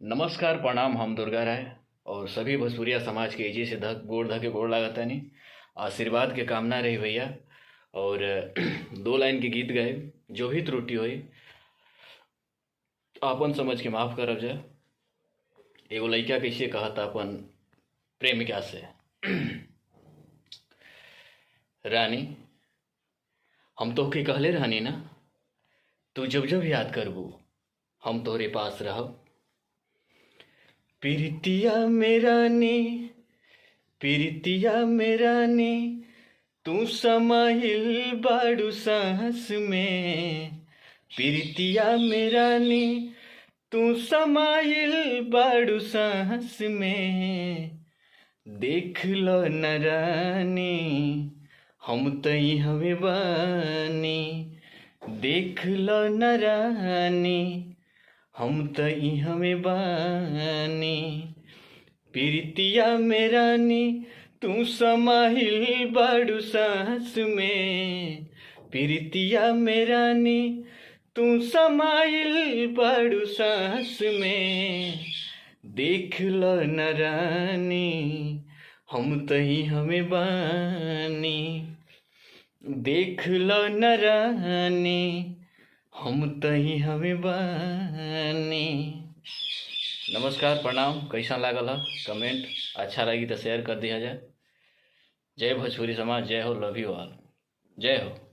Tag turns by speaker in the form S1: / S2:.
S1: नमस्कार प्रणाम। हम दुर्गा राय और सभी भोजपुरिया समाज के एजी से धक गोड़ धके गोड़ लागतानी। आशीर्वाद के कामना रही भैया। और दो लाइन के गीत गए, जो भी त्रुटि हुई आपन समझ के माफ करब जा। एगो लइका कैसे कहता अपन प्रेमिका से, रानी हम तोहके कहले रहनी ना, तू जब जब याद करबू हम तोहरे पास रहब। प्रीतिया मेरानी, प्रीतिया मेरानी, तू समाइल बाड़ू सांस में। प्रीतिया मेरानी, तू समाइल बाड़ू सांस में। देख लो न रानी हम तई हमें बानी। देख लो न रानी हम तई हमें बानी। प्रीतिया मेरानी, तू समाहिल बाड़ू सांस में। प्रीतिया मेरानी, तू समाइल बाड़ू सांस में। देख लो न रानी हम तई हमें बानी। देख लो न रानी हम तही हमें बानी। नमस्कार प्रणाम। कैसा लागल है कमेंट, अच्छा लगी तो शेयर कर दिया जाए। जय भोजपुरी समाज, जय हो, लव यू ऑल, जय हो।